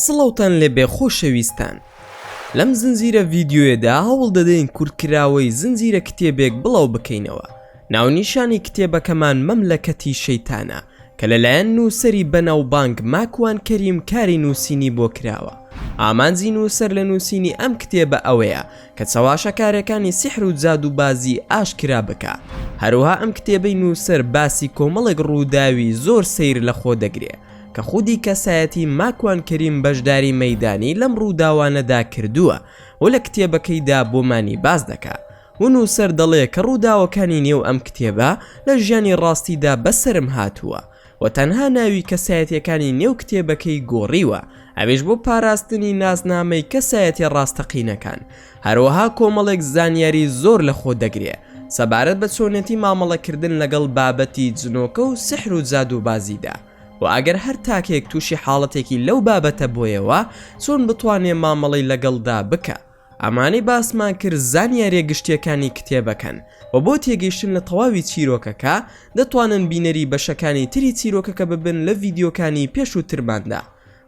سڵاوتان لێ بێ خۆشەویستان. لەم زنجیرە ڤیدیۆیەدا هەوڵ دەدەین کورتکراوەی زنجیرە کتێبێک بڵاو بکەینەوە. ناونیشانی کتێبەکەمان مەملەکەتی شەیتانە کە لەلایەن نووسەری بەناوبانگ ماکوان کەریم کاری نووسینی بۆ کراوە. ئامانجی نووسەر لە نووسینی ئەم کتێبە ئەوەیە کە چاواشەکارەکانی سیحر و جادوبازی ئاشکرا بکە. هەروها ئەم کتێبەی نووسەر باسی کۆمەڵێک ڕووداوی زۆر سەیر لە خۆ دەگرێ کە خودی کەسایەتی ماکوان کەریم بەشداری مەیدانی لەم ڕووداوانەدا کردووە و لە کتێبەکەیدا بۆمانی باز دەکات. و نووسەر دەڵێ کە ڕووداوەکانی نێو ئەم کتێبە لە ژیانی ڕاستیدا بەسرم هاتووە و تەنها ناوی کەسایەتیەکانی نێو کتێبەکەی گۆڕیوە، ئەویش بۆ پاراستنی ناسنامەی کەسایەتی ڕاستەقینەکان. هەروەها کۆمەڵێک زانیاری زۆر لە خۆ دەگرێ سەبارەت بە چۆنێتی مامەڵەکردن لەگەڵ بابەتی جنۆکە و سحر و جادوبازیدا. و ئەگەر هەر تاکێک تووشی حاڵەتێکی لەو بابەتە بۆیەوە چۆن بتوانێ مامەڵەی لەگەڵدا بکە. ئەمانەی باسمان کرد زانیاریە گشتیەکانی کتێبەکەن و بۆ تێگەیشتن لە تەواوی چیرۆکەکە دەتوانن بینەری بەشەکانی تری چیرۆکەکە ببن لە ڤیدیۆکانی پێش و ترماندا.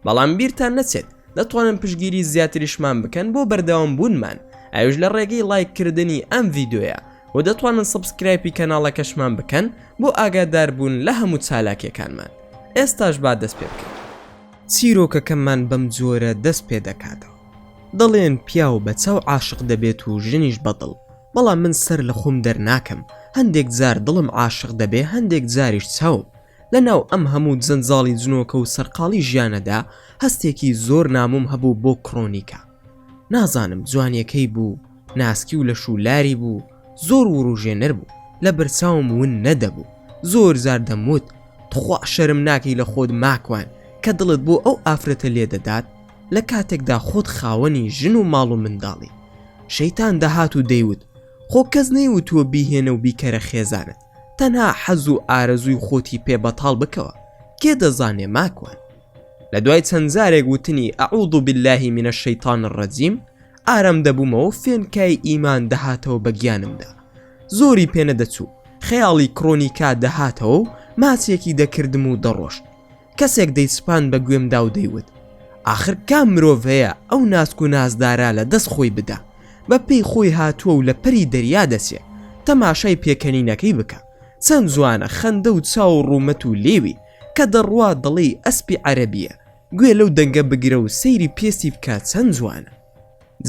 بەڵام بیرتان نەچێت دەتوانن پشگیری زیاتریشمان بکەن بۆ بەردەوام بوونمان، ئەوش لە ڕێگەی لایککردنی ئەم ڤیدیۆیە و دەتوانن سبسکرایبی کەناڵەکەشمان بکەن بۆ ئاگادار بوون لە هەموو چالاکیەکانمان. ئێستاش با دەست پێ بکەین. چیرۆکەکەمان بەم جۆرە دەست پێ دەکاتەوە. دەڵێن پیاو بە چاو عاشق دەبێت و ژنیش بەدڵ، بەڵام من سەر لە خۆم دەرناکەم. هەندێک جار دڵم عاشق دەبێ، هەندێک جاریش چاوم. لەناو ئەم هەموو جەنجاڵی جنۆکە و سەرقاڵی ژیانەدا هەستێکی زۆر ناموم هەبوو بۆ کڕۆنیکە. نازانم جوانیەکەی بوو، ناسکی و لە شولاری بوو، زۆر وڕوژێنەر بوو، لە بەرچاوم ون نەدەبوو. زۆر زار دەموت تخوا شەرم ناکەی لە خۆت ماکوان کە دڵت بۆ ئەو ئافرەتە لێ دەدات لە کاتێکدا خۆت خاوەنی ژن و ماڵ و منداڵی. شەیتان دەهات و دەیوت خۆ کەس نەیوتووە بیهێنە و بیکەرە خێزانت، تەنها حەز و ئارەزووی خۆتی پێ بەتاڵ بکەوە. کێ دەزانێ ماکوان؟ لە دوای چەند جارێک وتنی ئەعوذ بالله من الشەیطان الرەجیم ئارام دەبوومەوە فێنکای ئیمان دەهاتەوە بە گیانمدا. زۆری پێنەدەچوو، خەیاڵی کڕۆنیکا دەهاتەوە و ماچێکی دەکردم و دەڕۆشت. کەسێک دەیسپان بە گوێمدا و دەیوت ئاخر کام مرۆڤ هەیە ئەو ناسک و نازدارا لە دەست خۆی بدا، بە پێی خۆی هاتووە و لە پەری دەریا دەسێ، تەماشای پێکەنینەکەی بکە. چەند جوانە خەندە و چاو و ڕوومەت و لێوی کە دەڕوا دڵی ئەسپی عەرەبیە، گوێ لەو دەنگە بگرە و سەیری پێسی بکات چەند جوانە.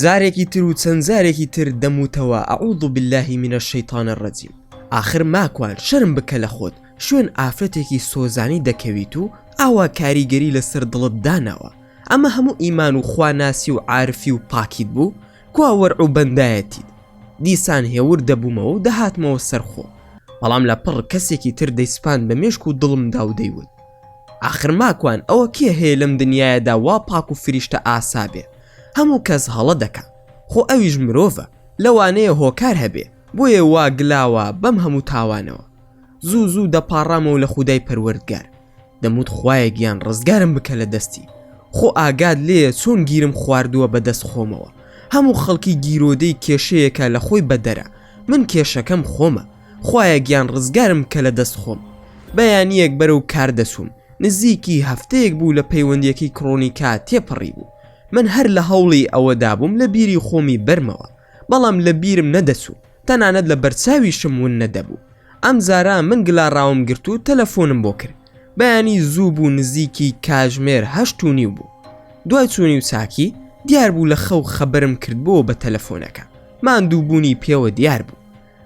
جارێکی تر و چەند جارێکی تر دەموتەوە ئەعوذ بالله من الشەیطان الرەجیم. آخر ماکوان شەرم بکە لە خۆت، شوێن ئافرەتێکی سۆزانی دەکەویت و ئاوا کاریگەری لەسەر دڵت داناوە. ئەمە هەموو ئیمان و خواناسی و عارفی و پاکیت بوو، کوا وەرع و بەندایەتیت. دیسان هێور دەبوومەوە و دەهاتمەوە سەرخۆ، بەڵام لە پڕ کەسێکی تر دەیسپان بە مێشک و دڵمدا و دەیوت ئاخر ماکوان ئەوە کێ هەیە لەم دنیایەدا وا پاک و فریشتە ئاسابێ؟ هەموو کەس هەڵە دەکا، خۆ ئەویش مرۆڤە، لەوانەیە هۆکار هەبێ، بۆیە وا گلاوە بەم هەموو تاوانەوە. زوو زوو دەپاڕامەوە لە خودای پەروەردگار، دەموت خوایە گیان ڕزگارم بکە لە دەستی. خۆ ئاگاد لێیە چۆن گیرم خواردووە بەدەست خۆمەوە. هەموو خەڵکی گیرۆدەی کێشەیەکە لە خۆی بەدەرە، من کێشەکەم خۆمە. خوایە گیان ڕزگارم کە لە دەست خۆم. بەیانیەک بەرەو کار دەچووم، نزیکی هەفتەیەک بوو لە پەیوەندیەکەی کڕۆنیکا تێپەڕی بوو. من هەر لە هەوڵی ئەوەدا بووم لە بیری خۆمی بەرمەوە، بەڵام لە بیرم نەدەچوو، تەنانەت لە بەرچاویشم ون نەدەبوو. ئەم زارا من گلاڕاوم گرت و تەلەفۆنم بۆ کرد. بەیانی زوو بوو، نزیکی کاژمێر 8:30 بوو. دوای چوونی و چاکی دیار بوو لە خەو خەبەرم کردبووە بە تەلەفۆنەکە. ماندووبوونی پێوە دیار بوو.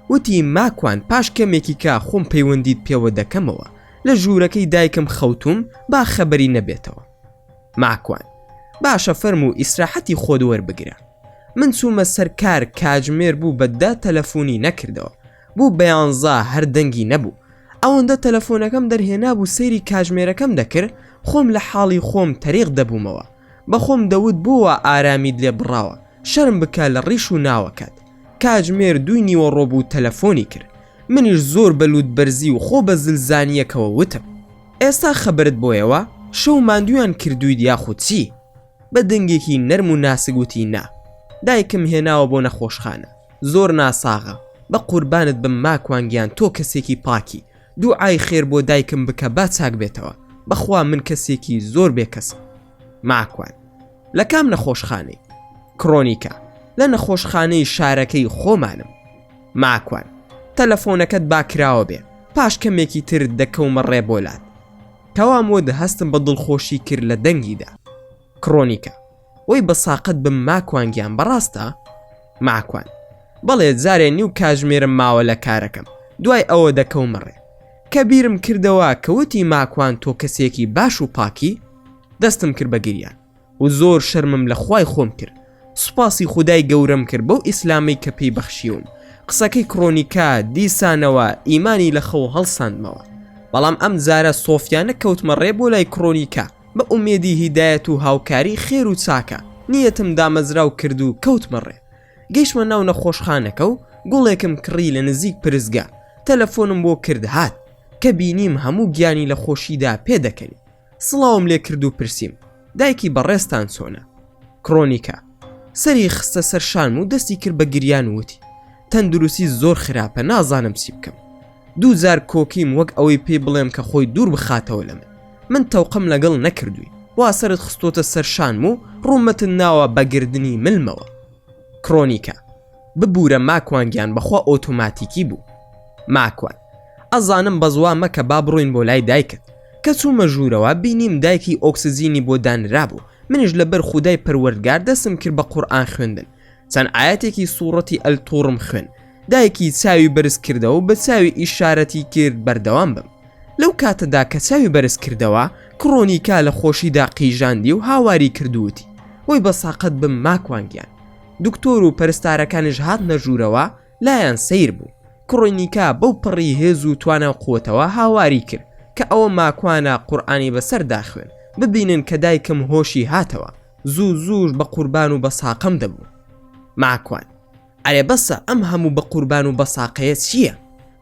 وتی ماکوان پاش کەمێکی کا خۆم پەیوەندیت پێوە دەکەمەوە، لە ژوورەکەی دایکم خەوتوم، با خەبەری نەبێتەوە. ماکوان باشە فەرموو ئیسراحەتی خۆت وەربگرە. من چوومە سەرکار، کاژمێر بوو بەددا تەلەفۆنی نەکردەوە، بوو بە 11 هەر دەنگی نەبوو. ئەوەندە تەلەفۆنەکەم دەرهێنا بوو سەیری کاژمێرەکەم دەکرد، خۆم لە حاڵی خۆم تەریق دەبوومەوە. بەخۆم دەوت بۆوە ئارامیت لێ بڕاوە، شەرم بکە لە ڕیش و ناوەکەت. کاژمێر 2 نیوەڕۆ بوو تەلەفۆنی کرد. منیش زۆر بەلوود بەرزی و خۆ بە زلزانیەکەوە وتم ئێستا خەبەرت بۆیەوە شەو ماندویان کردوویت یاخود چی؟ بە دەنگێکی نەرم و ناسگوتی نا، دایکم هێناوە بۆ نەخۆشخانە، زۆر ناساغە، بە قوربانت بم ماکوانگیان تۆ کەسێکی پاکی، دوعای خێر بۆ دایکم بکە با چاک بێتەوە، بەخوا من کەسێکی زۆر بێکەسم. ماکوان لە کام نەخۆشخانەی؟ کرۆنیکە: لە نەخۆشخانەی شارەکەی خۆمانم. ماکوان: تەلەفۆنەکەت باکراوە بێ، پاش کەمێکی تر دەکەومە ڕێبۆلات. کەوا مۆد هەستم بە دڵخۆشی کرد لە دەنگیدا. کرۆنیکە: وەی بە ساقت بم ماکوانگیان، بەڕاستە؟ ماکوان: بەڵێ، جارێ نیو کاژمێرم ماوە لە کارەکەم، دوای ئەوە دەکەومە ڕێ. کە بیرم کردەوە کەوتی ماکوان تۆ کەسێکی باش و پاکی، دەستم کرد بە گریان و زۆر شەرمم لە خوای خۆم کرد. سوپاسی خودای گەورەم کرد بەو ئیسلامی کە پێی بەخشیوم. قسەکەی کرۆنیکا دیسانەوە ئیمانی لە خەو هەڵساندمەوە. بەڵام ئەم جارە سۆفیانە کەوتمە ڕێ بۆ لای کرۆنیکا بە ئومێدی هیدایەت و هاوکاری خێر و چاکە. نیەتم دامەزراو کرد و کەوتمە ڕێ. گەیشتمە ناو نەخۆشخانەکە و گوڵێکم کڕی لە نزیک پرزگا. تەلەفۆنم بۆ کرد هات کە بینیم هەموو گیانی لە خۆشیدا پێدەکەنی. سڵاوم لێ کرد و پرسییم: دایکی بەڕێستان چۆنە؟ کرۆنیکا سەری خستە سەر شانم و دەستی کرد بە گریان وتی: تەندروستی زۆر خراپە، نازانم چی بکەم. 2000 کۆکیم وەک ئەوەی پێ بڵێم کە خۆی دوور بخاتەوە لە من تەوقەم لەگەڵ نەکردووی. وا سەرت خستۆتە سەر شانم و ڕوومەتت ناوە بەگردنی ملمەوە. کرۆنیکا: ببوورە ماکوانگیان، بەخوا ئۆتۆماتیکی بوو. ماکوان: ئەزانم بەزوا مەکە، با بڕۆین بۆ لای دایکت. کە چوومە ژوورەوە بینیم دایکی ئۆکسزیینی بۆ دانرابوو. منیش لەبەر خودای پەروەردگار دەستم کرد بە قورئان خوێندن. چەند ئاەتێکی سوورەتی ئەلتوڕم خوێن. دایکی چاوی بەرز کردەوە و بە چاوی ئیشارەتی کرد بەردەوام بم. لەو کاتەدا کە چاوی بەرز کردەوە، کرۆنیکا لە خۆشیدا قیژاندی و هاواری کردووتی: وەی بە ساقت بم ماکوانگیان. دکتۆر و پەرستارەکانیش هاتنە ژوورەوە، لایەن سەیر بوو. کرۆنیکا بەو پڕی هێز و توانە قوتەوە هاواری کرد کە ئەوە ماکوانە قورئانی بەسەر داخوێن، ببینن کە دایکم هۆشی هاتەوە. زوو بە قوربان و بە ساقم دەبوو. ماکوان: ئەرێ بەسە، ئەم هەموو بە قوربان و بە ساقەیە چییە؟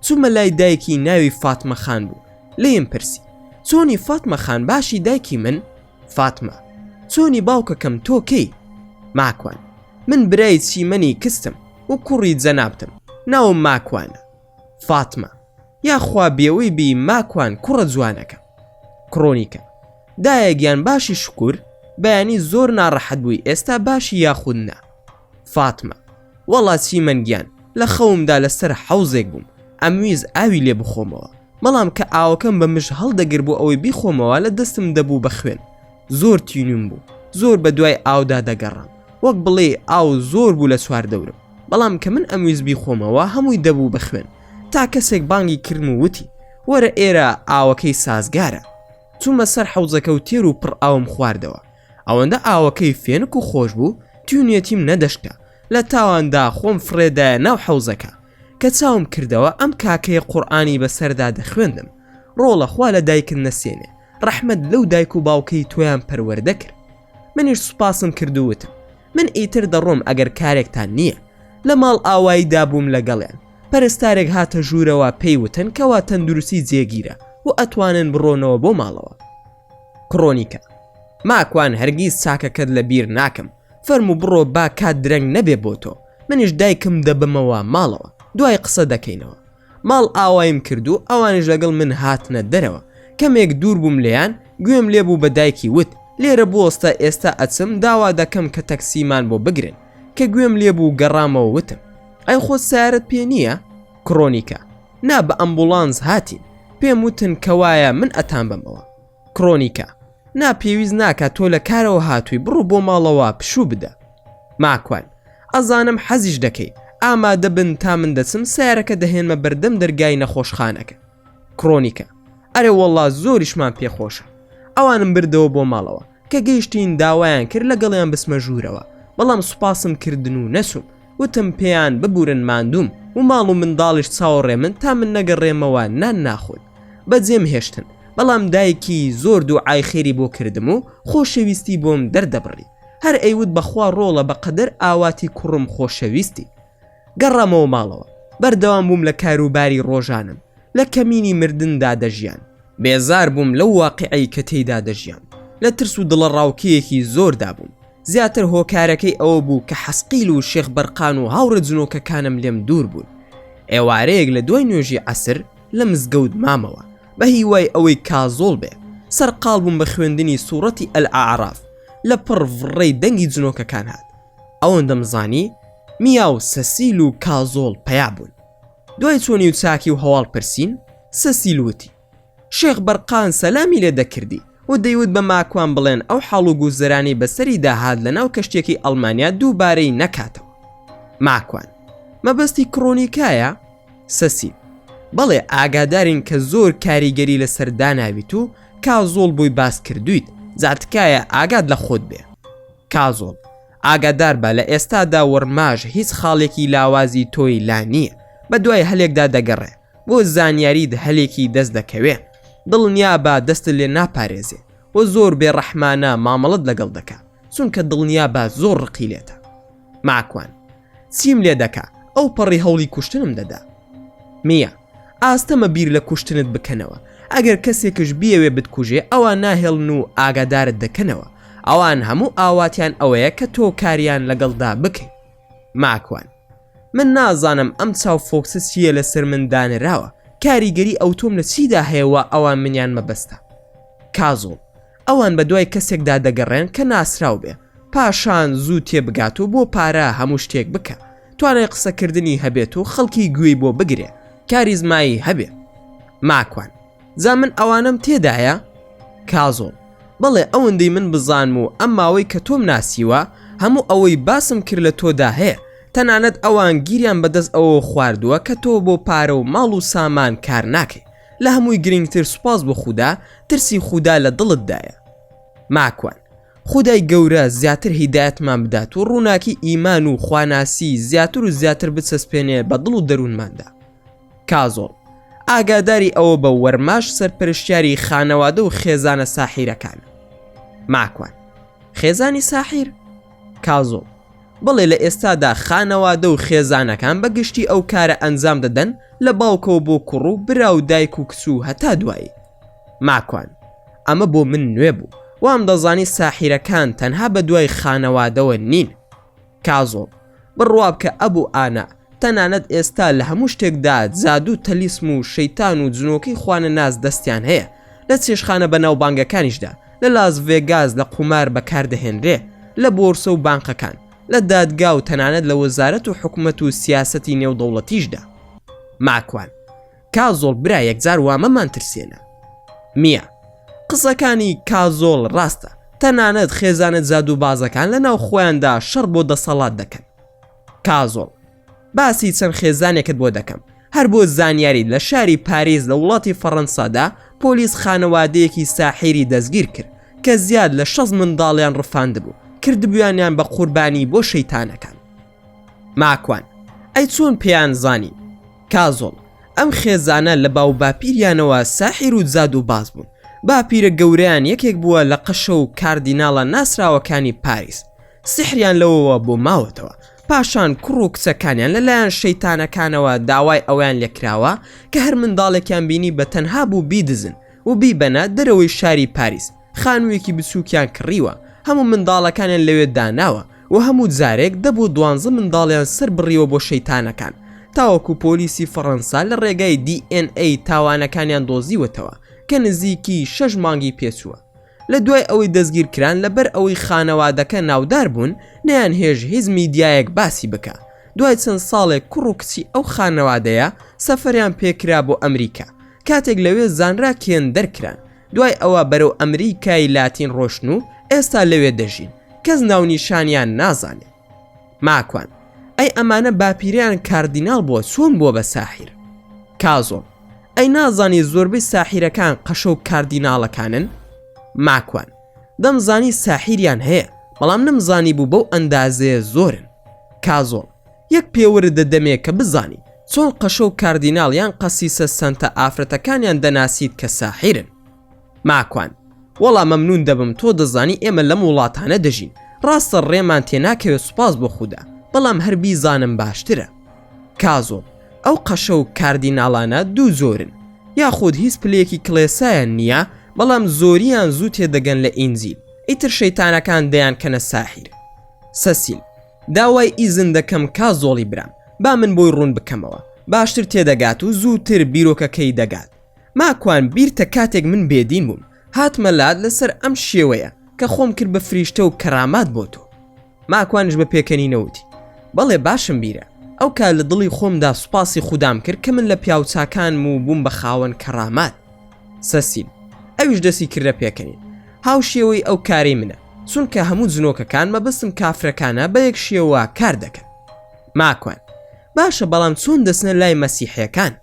چوومە لای دایکی، ناوی فاتمە خان بوو. لێم پرسی: چۆنی فاتمە خان، باشی دایکی من؟ فاتمە: چۆنی باوکەکەم، تۆ کەی؟ ماکوان: من برای چیمەنی کستم و کوڕی جەنابتم، ناوم ماکوانە. فاتمە: یاخوا بێوەی بی ماکوان، کوڕە جوانەکە. کرۆنیکە: دایەگیان باشی شکور، بەیانی زۆر ناڕەحەت بووی، ئێستا باشی یاخود نا. فاتمە: وەڵا چیمەنگیان، لە خەومدا لەسەر حەوزێک بووم، ئەمویست ئاوی لێ بخۆمەوە، بەڵام کە ئاوەکەم بە مش هەڵدەگر بوو ئەوەی بیخۆمەوە، لە دەستم دەبوو بە خوێن. زۆر تینوم بوو، زۆر بە دوای ئاودا دەگەڕام، وەک بڵێ ئاو زۆر بوو لە چوار دەورم، بەڵام کە من ئەمویست بیخۆمەوە هەمووی دەبوو بە خوێن. تا کەسێک بانگی کردم و وتی: وەرە ئێرە ئاوەکەی سازگارە. چوومە سەر حەوزەکە و تێر و پڕ ئاوم خواردەوە. ئەوەندە ئاوەکەی فێنک و خۆش بوو، تیونێتیم نەدەشکە. لە تاواندا خۆم فرێدایە ناو حەوزەکە. کە چاوم کردەوە، ئەم کاکەیە قورئانی بەسەردا دەخوێندم. ڕۆڵە خوا لە دایکت نەسێنێ، ڕەحمەت لەو دایک و باوکەی تۆیان پەروەردە کرد. منیش سوپاسم کردووتم: من ئیتر دەڕۆم ئەگەر کارێکتان نییە. لە ماڵ ئاوایی دابووم لەگەڵیان. پەرستارێک هاتە ژوورەوە، پێیوتن کەوا تەندروستی جێگیرە و ئەتوانن بڕۆنەوە بۆ ماڵەوە. کرۆنیکە: ماکوان هەرگیز چاکەکەت لە بیر ناکەم، فەرموو بڕۆ، با کات درەنگ نەبێ بۆ تۆ. منیش دایکم دەبمەوە ماڵەوە، دوای قسە دەکەینەوە. ماڵ ئاوایم کرد و ئەوانش لەگەڵ من هاتنە دەرەوە. کەمێک دوور بووم لێیان، گوێم لێبوو بە دایکی وت: لێرە بۆستە، ئێستا ئەچم، داوا دەکەم کە تەکسیمان بۆ بگرن. کە گوێم لێبوو گەڕامەوە وتم: ئەی خۆ سیارەت پێ نییە؟ کرۆنیکە: نا، بە ئەمبوڵانس هاتین، پێم وتن کەوایە من ئەتان بمەوە. کرۆنیکە: نا، پێویست ناکات، تۆ لە کارەوە هاتووی، بڕۆ بۆ ماڵەوە پشوو بدە. ماکوان: ئەزانم حەزیش دەکەی، ئامادە بن تا من دەچم سیارەکە دەهێنمە بەردەم دەرگای نەخۆشخانەکە. کرۆنیکە: ئەرێ وەڵا زۆریشمان پێخۆشە. ئەوانم بردەوە بۆ ماڵەوە. کە گەیشتین، داوایان کرد لەگەڵیان بسمە ژوورەوە، بەڵام سوپاسم کردن و نەسوم. وتم پێیان ببورن، ماندوم و ماڵ و منداڵیش چاوەڕێ من تا من نەگەڕێمەوە نان ناخۆن. بەجێم هێشتن، بەڵام دایکی زۆر دوعای خێری بۆ کردم و خۆشەویستی بۆم دەردەبڕی. هەر ئەیوت بەخوا ڕۆڵە بەقەدەر ئاواتی کوڕم خۆشەویستی. گەڕامەوە ماڵەوە، بەردەوام بووم لە کاروباری ڕۆژانم. لە کەمینی مردندا دەژیان. بێزار بووم لەو واقعەی کە تێیدا دەژیان. لە ترس و دڵە ڕاوکەیەکی زۆردا بووم. زیاتر هۆکارەکەی ئەوە بوو کە حەسقیل و شێخ بەرقان و هاوڕە جنۆکەکانم لێم دوور بوون. ئێوارەیەک لە دوای نوێژی عەسر لە مزگەوت مامەوە، بە هیوای ئەوەی کازۆڵ بێ. سەرقاڵ بووم بە خوێندنی سوورەتی ئەلئاعراف. لە پڕ ڤڕەی دەنگی جنۆکەکان هات. ئەوەندەم زانی میا و سەسیل و کازۆڵ پیا بوون. دوای چۆنی و چاکی و هەواڵ پرسین، سەسیل وتی شێخ بەرقان سەلامی لێ دەکردی و دەیوت بە ماکوان بڵێن ئەو حاڵ و گوزەرانی بەسەری داهات لە ناو کەشتێکی ئەڵمانیا دووبارەی نەکاتەوە. ماکوان مەبەستی کڕۆنیکایە؟ سەسیل بەڵێ ئاگادارین کە زۆر کاریگەری لەسەر داناویت و کازۆڵ بووی باس کردویت، جاتکایە ئاگاد لە خۆت بێ. کازۆڵ ئاگادار بە لە ئێستادا وەرماژ هیچ خاڵێکی لاوازی تۆی لا نییە، بە دوای هەلێکدا دەگەڕێ بۆ زانیاریت هەلێکی دەست دەکەوێ، دڵنیا بە دەست لێ ناپارێزێ و زۆر بێڕەحمانە مامەڵت لەگەڵ دەکا چونکە دڵنیا بە زۆر ڕقی لێتە. ماکوان چیم لێ دەکا ئەو پەڕی هەوڵی کوشتنم دەدا. میە ئاستەمە بیر لە کوشتنت بکەنەوە، ئەگەر کەسێکش بیەوێ بتکوژێ ئەوان ناهێڵن و ئاگادارت دەکەنەوە، ئەوان هەموو ئاواتیان ئەوەیە کە تۆ کاریان لەگەڵدا بکەیت. ماکوان من نازانم ئەم چاو فۆکسە چییە لەسەر من دانراوە، کاریگەری ئەو تۆم لە چیدا هەیەوە ئەوان منیان مەبەستە. کازۆڵ ئەوان بە دوای کەسێکدا دەگەڕێن کە ناسرااو بێ، پاشان زوو تێبگات و بۆ پارە هەموو شتێک بکە، توانای قسەکردنی هەبێت و خەڵکی گوێی بۆ بگرێ، کاریزمایی هەبێ. ماکوان جا من ئەوانم تێدایە؟ کازۆڵ بەڵێ ئەوەندەی من بزانم و ئەم ماوەی کە تۆم ناسیوە هەموو ئەوەی باسم کرد لە تۆدا هەیە، تەنانەت ئەوان گیریان بەدەست ئەوە خواردووە کە تۆ بۆ پارە و ماڵ و سامان کار ناکەی، لە هەمووی گرنگتر سوپاس بۆ خودا، ترسی خودا لە دڵتدایە. ماکوان خودای گەورە زیاتر هیدایەتمان بدات و ڕووناکی ئیمان و خواناسی زیاتر و زیاتر بچەسپێنێ بە دڵ و دەروونماندا. کازۆڵ ئاگاداری ئەوە بە وەرماش سەرپەرشتیاری خانەوادە و خێزانە ساحیرەکان. ماکوان خێزانی ساحیر؟ کازۆڵ بڵێ لە ئێستادا خانەوادە و خێزانەکان بەگشتی ئەو کارە ئەنجام دەدەن لە باوکەوە بۆ کوڕ و برا و دایک و کچوو هەتا دوایی. ماکوان ئەمە بۆ من نوێ بوو، وام دەزانی ساحیرەکان تەنها بە دوای خانەوادەوە نین. کازۆڵ بڕواب کە ئەبوو ئانا تەنانەت ئێستا لە هەموو شتێکدا جادو و تەلیسم و شەیتان و جنۆکەی خوانە ناز دەستیان هەیە، لە چێشخانە بە ناوبانگەکانیشدا، لە لاس ڤێگاس لە قومار بەکاردەهێنرێ، لە بۆرسە و بانقەکان، لە دادگا و تەنانەت لە وەزارەت و حکومەت و سیاسەتی نێودەوڵەتیشدا. ماکوان کازۆڵ برا یەکجار وامەمان ترسێنە. میە قسەکانی کازۆڵ ڕاستە، تەنانەت خێزانە جادوبازەکان لە ناو خۆیاندا شەڕ بۆ دەسەڵات دەکەن. کازۆڵ باسی چەند خێزانێکت بۆ دەکەم، هەر بۆ زانیاری لە شاری پاریس لە وڵاتی فەڕەنسادا پۆلیس خانەوادەیەکی ساحیری دەستگیر کرد کە زیاد لە 6 منداڵیان ڕفاندبوو، کردبوویانیان بە قوربانی بۆ شەیتانەکان. ماکوان ئەی چۆن پێیان زانی؟ کازۆڵ ئەم خێزانە لە باو باپیریانەوە ساحیر و جادوباز بوون، باپیرە گەورەیان یەکێک بووە لە قەشە و کاردیناڵە ناسراوەکانی پاریس، سحریان لەوەوە بۆ ماوەتەوە، پاشان کوڕ و کچەکانیان لەلایەن شەیتانەکانەوە داوای ئەویان لێکراوە کە هەر منداڵێکیان بینی بە تەنها بوو بیدزن و بیبەنە دەرەوەی شاری پاریس، خانوویەکی بچووکیان کڕیوە، هەموو منداڵەکانیان لەوێ داناوە و هەموو جارێک دەبوو 12 منداڵیان سەر بڕیەوە بۆ شەیتانەکان، تاوەکو پۆلیسی فەڕەنسا لە ڕێگای DNA تاوانەکانیان دۆزیوەتەوە کە نزیکی 6 مانگی پێچووە. لە دوای ئەوەی دەستگیرکران لەبەر ئەوەی خانەوادەکە ناودار بوون نەیان هێژ هیچ میدیایەک باسی بکە. دوای چەند ساڵێک کوڕ و کچی ئەو خانەوادەیە سەفەریان پێکرا بۆ ئەمریکا، کاتێک لەوێ زانرا کێن دەرکران، دوای ئەوە بەرەو ئەمریکای لاتین ڕۆشن و ئێستا لەوێ دەژین، کەس ناونیشانیان نازانێت. ماکوان ئەی ئەمانە باپیریان کاردیناڵ بووە چۆن بووە بە ساحیر؟ کازۆڵ ئەی نازانی زۆربەی ساحیرەکان قەشە و کاردیناڵەکانن؟ ماکوان دەمزانی ساحیریان هەیە، بەڵام نەمزانی بوو بەو ئەندازەیە زۆرن. کازۆڵ یەک پێوەرە دەدەمێ کە بزانی چۆن قەشە و کاردیناڵ یان قەسیسە سەنتە ئافرەتەکانیان دەناسیت کە ساحیرن. ماکوان وەڵا مەمنون دەبم تۆ دەزانی ئێمە لەم وڵاتانە دەژین، ڕاستە ڕێمان تێناکەوێت سوپاس بۆ خودا، بەڵام هەر بیزانم باشترە. کازۆڵ ئەو قەشە و کاردیناڵانە دوو زۆرن، یاخود هیچ پلەیەکی کڵێسایان نییە، بەڵام زۆریان زوو تێدەگەن لە ئینجیل، ئیتر شەیتانەکان دەیان کەنە ساحیر. سەسیل داوای ئیزن دەکەم کازۆڵی برام، با من بۆی ڕوون بکەمەوە، باشتر تێدەگات و زووتر بیرۆکەکەی دەگات. ماکوان بیرتە کاتێک من بێدین بووم، هاتمە لات لەسەر ئەم شێوەیە، کە خۆم کرد بە فریشتە و کەرامات بۆ تۆ. ماکوانش بە پێکەنی نەوتی بەڵێ باشم بیرە، ئەو کار لە دڵی خۆمدا سوپاسی خوددام کرد کە من لە پیاوچاکانم و بووم بە خاوەن کەرامات. سەسیل ئەویش دەستی کردە پێکەنین. هاو شێوەی ئەو کاری منە، چونکە هەموو جنۆکەکان مەبەستم کافرەکانە بە یەک شێوە کار دەکەن. ماکوان باشە بەڵام چۆن دەچنە لای مەسیحیەکان؟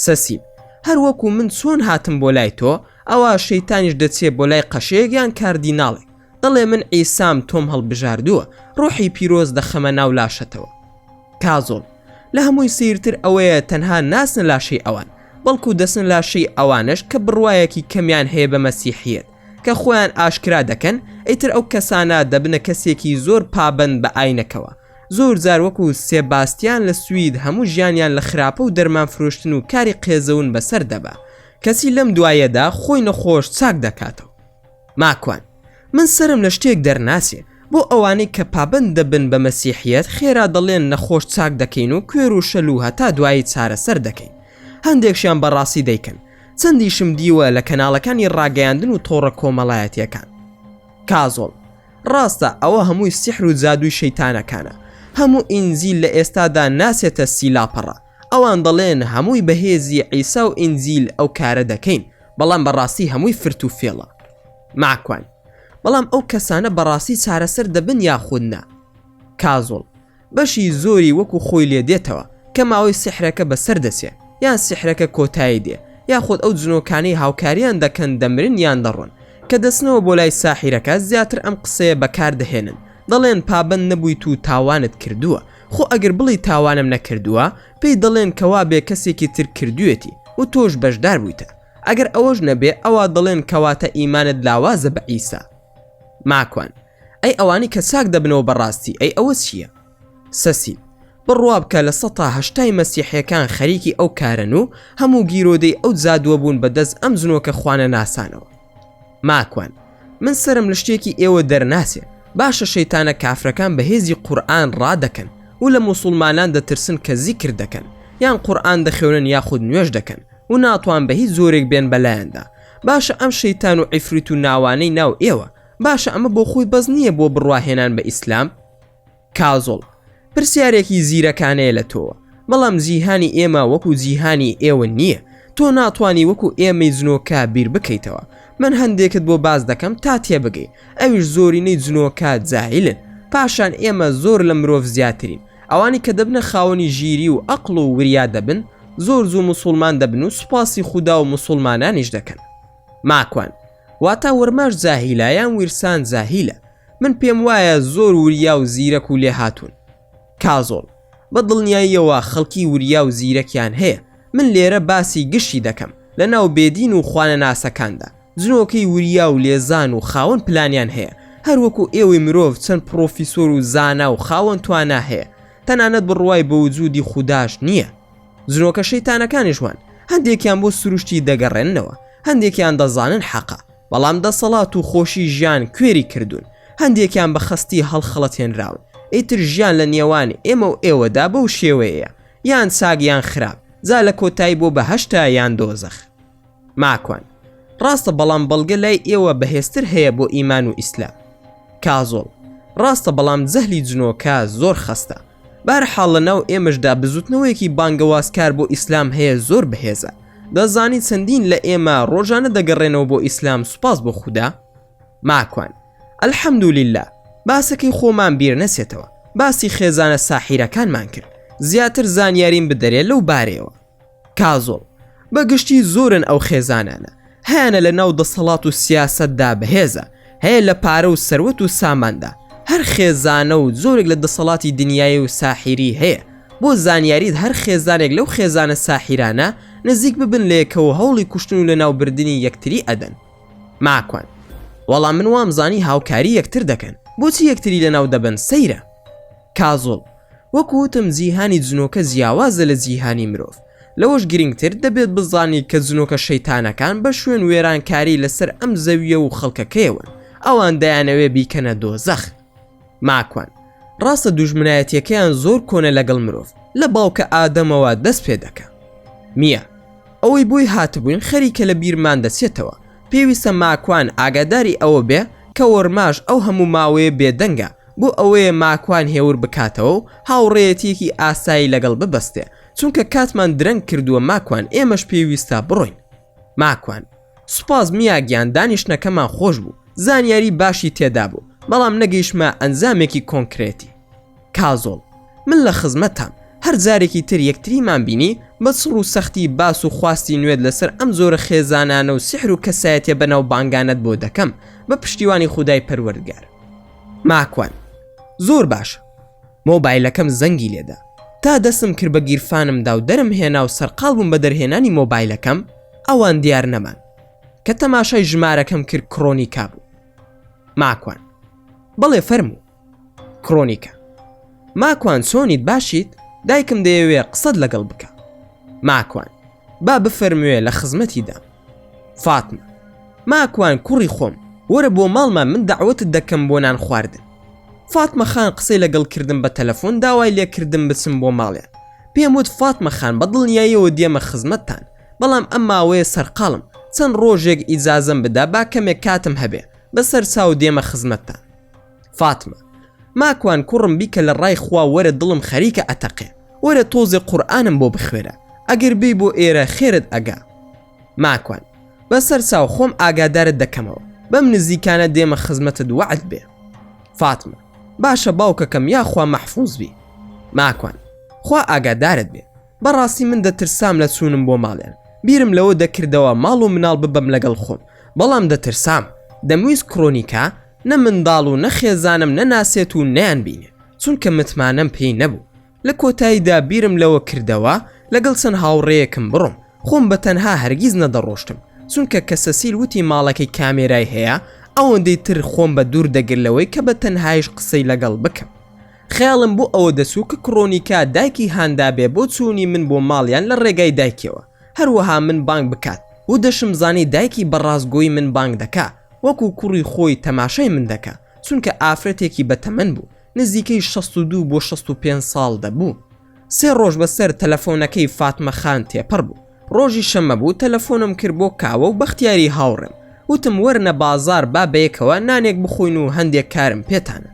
سەسیل هەر وەکو من چۆن هاتم بۆ لای تۆ، ئەوە شەیتانیش دەچێت بۆ لای قەشەیەک یان کاردیناڵێک، دەڵێ من عیسام تۆم هەڵبژاردووە، ڕۆحی پیرۆز دەخەمە ناو لاشەتەوە. کازۆڵ لە هەمووی سیرتر ئەوەیە تەنها ناسن لاشەی ئەوان، بەڵکو دەسن لاشەی ئەوانش کە بڕوایەکی کەمیان هەیە بە مەسیحیەت کە خۆیان ئاشکرا دەکەن، ئیتر ئەو کەسانە دەبنە کەسێکی زۆر پابند بە ئاینەکەوە. زۆر جار وەکو سێباستیان لە سوید هەموو ژیانیان لە خراپە و دەرمان فرۆشتن و کاری قێزەون بەسەر دەبا، کەسی لەم دوایەدا خۆی نەخۆش چاک دەکاتەوە. ماکوان من سرم لە شتێک دەرناسێ، بۆ ئەوانەی کە پابند دەبن بە مەسیحیەت خێرا دەڵێن نەخۆش چاک دەکەین و کوێر و شەل و هەتا دوایی چارەسەر دەکەین. هەندێکشیان بەڕاستی دەیکەن، چەندیشم دیوە لە کەناڵەکانی ڕاگەیاندن و تۆڕە کۆمەڵایەتیەکان. کازۆڵ ڕاستە ئەوە هەمووی سیحر و جادووی شەیتانەکانە، هەموو ئینجیل لە ئێستادا ناسێتە سیلاپەڕە. ئەوان دەڵێن هەمووی بەهێزی عیسا و ئینجیل ئەو کارە دەکەین، بەڵام بەڕاستی هەمووی فرت و فێڵە. ماکوان بەڵام ئەو کەسانە بەڕاستی چارەسەر دەبن یاخودنا؟ کازۆڵ بەشی زۆری وەکو خۆی لێ دێتەوە کە ماوەی سحرەکە بەسەر دەسێ یان سحرەکە کۆتایی دێ، یاخود ئەو جنۆکانەی هاوکاریان دەکەن دەمرن یان دەڕۆن کە دەستنەوە بۆ لای ساحیرەکە زیاتر ئەم قسەیە بەکاردەهێنن، دەڵێن پابند نەبوویت و تاوانت کردووە. خۆ ئەگەر بڵی تاوانم نەکردووە پێی دەڵێن کەوا بێ کەسێکی تر کردوێتی و تۆش بەشدار بوویتە، ئەگەر ئەوەش نەبێ ئەوە دەڵێن کەواتە ئیمانت لاوازە بە عیسا. ماکوان ئەی ئەوانی کە چاک دەبنەوە بەڕاستی ئەی ئەوە چییە؟ سەسیل بڕوا بکە لە 180 مەسیحیەکان خەریکی ئەو کارن و هەموو گیرۆدەی ئەو جادووە بوون بەدەست ئەم جنۆکە خوانە ناسانەوە. ماکوان من سرم لە شتێکی ئێوە دەرناسێ، باشە شەیتانە کافرەکان بەهێزی قورئان ڕادەکەن و لە موسڵمانان دەترسن کە زیکر دەکەن یان قورئان دەخوێنن یاخود نوێژ دەکەن و ناتوان بە هیچ زۆرێک بێن بەلایەندا. باشە ئەم شەیتان و عیفریت و ناوانەی ناو ئێوە، باشە ئەمە بۆ خۆی بەز نییە بۆ بڕواهێنان بە ئیسلام؟ کازۆڵ پرسیارێکی زیرەکانەیە لە تۆوە، بەڵام جیهانی ئێمە وەکو جیهانی ئێوە نییە، تۆ ناتوانی وەکو ئێمەی جنۆکە بیر بکەیتەوە. من هەندێکت بۆ باز دەکەم تا تێبگەی، ئەویش زۆرینەی جنۆکە جاهیلن، پاشان ئێمە زۆر لە مرۆڤ زیاترین. ئەوانی کە دەبنە خاوەنی ژیری و عەقڵ و وریا دەبن زۆر زوو موسڵمان دەبن و سوپاسی خودا و موسڵمانانیش دەکەن. ماکوان واتە وەرماش جاهیلە یان ویرسان جاهیلە؟ من پێم وایە زۆر وریا و زیرەک و لێ هاتوون. کازۆڵ بە دڵنیاییەوە خەڵکی وریا و زیرەکیان هەیە، من لێرە باسی گشتی دەکەم لە ناو بێدین و خوانە ناسەکاندا. جنۆکەی وریا و لێزان و خاوەن پلانیان هەیە، هەروەکو ئێوەی مرۆڤ چەند پرۆفیسۆر و زانا و خاوەن توانا هەیە، تەنانەت بڕوای بە وجودی خوداش نییە. جنۆکە شەیتانەکانیشوان هەندێکیان بۆ سروشتی دەگەڕێننەوە، هەندێکیان دەزانن حەقە بەڵام دەسەڵات و خۆشی ژیان کوێری کردوون، هەندێکیان بە خەستی هەڵخەڵەتێنراون. ئیتر ژیان لە نێوان ئێمە و ئێوەدا بەو شێوەیە، یان ساگیان خراپ، زا لە کۆتایی بۆ بەهەشتا یان دۆزەخ. ماکوان ڕاستە بەڵام بەڵگە لای ئێوە بەهێزتر هەیە بۆ ئیمان و ئیسلام. کازۆڵ ڕاستە بەڵام جەهلی جنۆکە زۆر خەستە، بەرحاڵ لەناو ئێمەشدا بزوتنەوەیەکی بانگەوازکار بۆ ئیسلام هەیە زۆر بەهێزە. دەزانی چەندین لە ئێمە ڕۆژانە دەگەڕێنەوە بۆ ئیسلام، سوپاس بۆ خودا. ماکوان ئەلحەمدولیللا باسەکەی خۆمان بیر نەسێتەوە، باسی خێزانە ساحیرەکانمان کرد، زیاتر زانیاریم بدەرێت لەو بارەیەوە. کازۆڵ بەگشتی زۆرن ئەو خێزانانە، هەیەنە لە ناو دەسەڵات و سیاسەتدا بەهێزە، هەیە لە پارە و سەروەت و ساماندا، هەر خێزانە و زۆرێک لە دەسەڵاتی دنیای و ساحیری هەیە. بۆ زانیاریت هەر خێزانێک لەو خێزانە ساحیرانە نزیک ببن لێکەوە هەوڵی کوشتن و لە ناوبردنی یەکتری ئەدەن. ماکوان وەڵام من وامزانی هاوکاری یەکتر دەکەن، بۆچی یەکتری لە ناو دەبن؟ سەیرە. کازۆڵ وەکوتم جیهانی جنۆکە جیاوازە لە جیهانی مرۆڤ، لەوەش گرنگتر دەبێت بزانی کە جنۆکە شەیتانەکان بە شوێن وێرانکاری لەسەر ئەم زەویە و خەڵکەکەیەوەن، ئەوان دەیانەوێ بیکەنە دۆزەخ. ماکوان ڕاستە دوژمنایەتیەکەیان زۆر کۆنە لەگەڵ مرۆڤ، لە باوکە ئادەمەوە دەست پێ دەکە. میە ئەوەی بۆی هاتبووین خەریکە لە بیرمان دەچێتەوە، پێویستە ماکوان ئاگاداری ئەوە بێ کە وەرماژ ئەو هەموو ماوەیە بێدەنگە بۆ ئەوەیە ماکوان هێور بکاتەوە و هاوڕێیەتێکی ئاسایی لەگەڵ ببەستێ چونکە کاتمان درەنگ کردووە ماکوان ئێمەش پێویستە بڕۆین. ماکوان: سوپاس میاگیان، دانیشتنەکەمان خۆش بوو، زانیاری باشی تێدا بوو، بەڵام نەگەیشتمە ئەنجامێکی کۆنکرێتی. کازۆڵ: من لە خزمەتام، هەر جارێکی تر یەکتریمان بینی بە سڕ و سەختی باس و خواستی نوێت لەسەر ئەم زۆرە خێزانانە و سحر و کەسایەتێ بەناو بانگانت بۆ دەکەم بە پشتیوانی خودای پەروەردگار. ماکوان: زۆر باشە. مۆبایلەکەم زەنگی لێدا، تا دەسم کرد بە گیرفانمدا و دەرم هێنا و سەرقاڵ بووم بە دەرهێنانی مۆبایلەکەم، ئەوان دیار نەمان کە تەماشای ژمارەکەم کرد کڕۆنیکا بوو. ماکوان: بەڵێ فەرموو. کڕۆنیکا: ماکوان چۆنیت، باشیت؟ دایکم دەیەوێ قسەت لەگەڵ بکە. ماکوان: با بفەرموێ، لە خزمەتی دام. فاتمە: ماکوان کوڕی خۆم، وەرە بۆ ماڵمان، من دەعوەتت دەکەم بۆ نان خواردن. فاتمە خان قسەی لەگەڵ کردم بە تەلەفۆن، داوای لێکردم بچم بۆ ماڵێ. پێم وت فاتمە خان بە دڵنیاییەوە دێمە خزمەتتان، بەڵام ئەم ماوەیە سەرقاڵم، چەند ڕۆژێک ئیجازەم بدا با کەمێک کاتم هەبێ بەسەر چاو دێمە خزمەتتان. فاتمە: ماکوان کوڕم، بیکە لە ڕای خوا، وەرە دڵم خەریکە ئەتەقێ، وەرە تۆزێ قورئانم بۆ بخوێرە، ئەگەر بی بۆ ئێرە خێرت ئەگا. ماکوان: بەسەر چاو خۆم ئاگادارت دەکەمەوە، بەم نزیکانە دێمە خزمەتت وعد بێ. فاتمە: باشە باوکەکەم، یاخوا مەحفوظ بی. ماکوان: خوا ئاگادارت بێ، بەڕاستی من دەترسام لە چوونم بۆ ماڵێن، بیرم لەوە دەکردەوە ماڵ و مناڵ ببەم لەگەڵ خۆم، بەڵام دەترسام دەمویست کڕۆنیکا نە منداڵ و نەخێزانم نەناسێت و نەیان بینێ، چونکە متمانەم پێی نەبوو. لە کۆتاییدا بیرم لەوە کردەوە لەگەڵ چەند هاوڕێیەکم بڕۆم، خۆم بە تەنها هەرگیز نەدەڕۆشتم، چونکە کە سەسیل وتی ماڵەکەی کامێرای هەیە، ئەوەندەی تر خۆم بە دوور دەگرلەوەی کە بە تەنهایش قسەی لەگەڵ بکەم. خەیاڵم بۆ ئەوە دەسوو کە کڕۆنیکا دایکی هاندا بێ بۆ چوونی من بۆ ماڵیان لە ڕێگای دایکەوە، هەروەها من بانگ بکات و دەشم زانی دایکی بەڕاستگۆی من بانگ دەکا، وەکو کوڕی خۆی تەماشای من دەکا، چونکە ئافرەتێکی بەتەمەن بوو، نزیکەی 62 بۆ 65 ساڵ دەبوو. 3 ڕۆژ بەسەر تەلەفۆنەکەی فاتمە خان تێپەڕ بوو. ڕۆژی شەمە بوو، تەلەفۆنم کرد بۆ کاوە و بەختیاری هاوڕێم، وتم وەرنە بازار با بەیەکەوە نانێک بخۆین و هەندێک کارم پێتانە.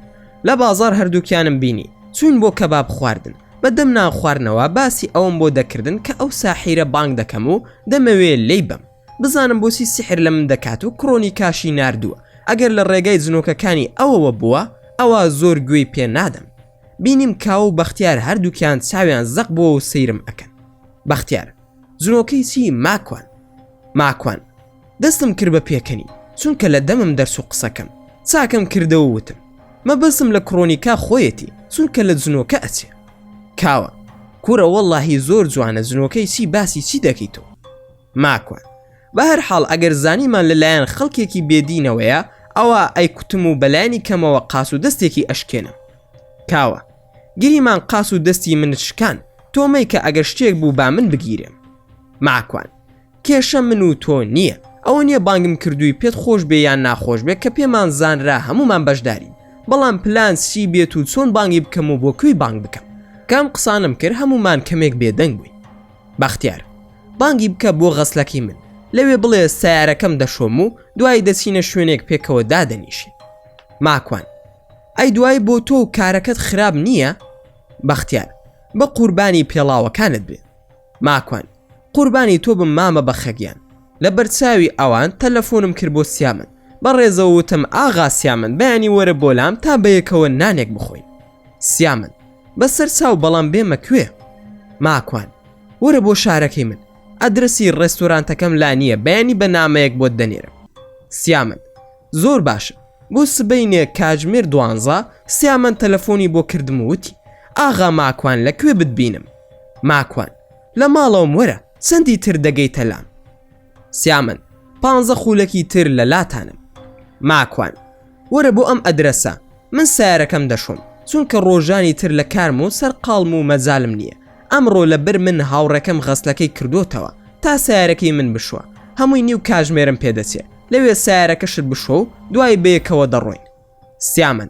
لە بازار هەردووکیانم بینی، چوین بۆ کەباب خواردن. بەدەم نان خواردنەوە باسی ئەوم بۆ دەکردن کە ئەو ساحیرە بانگ دەکەم و دەمەوێ لی بم، بزانم بۆچی سحر لە من دەکات و کڕۆنیکاشی ناردووە، ئەگەر لە ڕێگای جنۆکەکانی ئەوەوە بووە، ئەوە زۆر گوێی پێ نادەم. بینیم کاو و بەختیار هەردووکیان چاویان زەق بۆ و سەیرم ئەکەن. بەختیار: جنۆکەی چی ماکوان؟ ماکوان: دەستم کرد بە پێکەنی، چونکە لە دەمم دەرس و قسەکەم، چاکم کردەوە وتم مەبەسم لە کڕۆنیکا خۆیەتی، چونکە لە جنۆکە ئەچێ. کاوە: کوڕە وەڵڵاهی زۆر جوانە، جنۆکەی چی، باسی چی دەکەیتەوە؟ ماکوان: بە هەر حاڵ ئەگەر زانیمان لەلایەن خەڵکێکی بێدینەوەیە، ئەوە ئەیکوتم و بەلایانی کەمەوە قاس و دەستێکی ئەشکێنم. کاوە: گریمان قاس و دەستی منت شکان، تۆمەی کە ئەگەر شتێک بوو با من بگیرێم. ماکوان: کێشە من و تۆ نییە، ئەوە نییە بانگم کردووی پێت خۆش بێ یان ناخۆش بێ کە پێمان زانرا هەمومان بەشدارین، بەڵام پلان چی بێت و چۆن بانگی بکەم و بۆ کوێی بانگ بکەم. کام قسانم کرد هەمومان کەمێک بێدەنگ بووین. بەختیار: بانگی بکە بۆ غەسلەکەی من، لەوێ بڵێ سیارەکەم دەشۆم و دوای دەچینە شوێنێک پێکەوە دادەنیشین. ماکوان: ئەی دوای بۆ تۆ و کارەکەت خراپ نییە؟ بەختیار: بە قوربانی پێڵاوەکانت بێ. ماکوان: قوربانی تۆ بم مامە بەخەگیان. لە بەرچاوی ئەوان تەلەفۆنم کرد بۆ سیامن، بەڕێزەوە وتم ئاغا سیامن بەیانی وەرە بۆلام تا بەیەکەوە نانێک بخۆین. سیامن: بەسەر چاو، بەڵام بێمە کوێ؟ ماکوان: وەرە بۆ شارەکەی من، ئەدرسی ڕێستۆرانتەکەم لا نییە، بەیانی بە نامەیەک بۆت دەنێرم. سیامن: زۆر باشە. بۆ سبەینێ کاتژمێر 12 سیامن تەلەفۆنی بۆ کردم و وتی ئاغا ماکوان لەکوێ بتبینم؟ ماکوان: لە ماڵەوەم، وەرە چەندی تر دەگەیتە لام. سیامن: 15 خولەکی تر لە لاتانم. ماکوان: وەرە بۆ ئەم ئەدرەسە، من سیارەکەم دەشۆم، چونکە ڕۆژانی تر لە کارم و سەرقاڵم و مەجالم نییە. ئەمڕۆ لەبەر من هاوڕەکەم غەسلەکەی کردوتەوە تا سیارەکەی من بشوە، هەمووی نیو کاتژمێرم پێدەچێت، لەوێ سیارەکەشت بشۆ و دوای بەیەکەوە دەڕۆین. سیامن: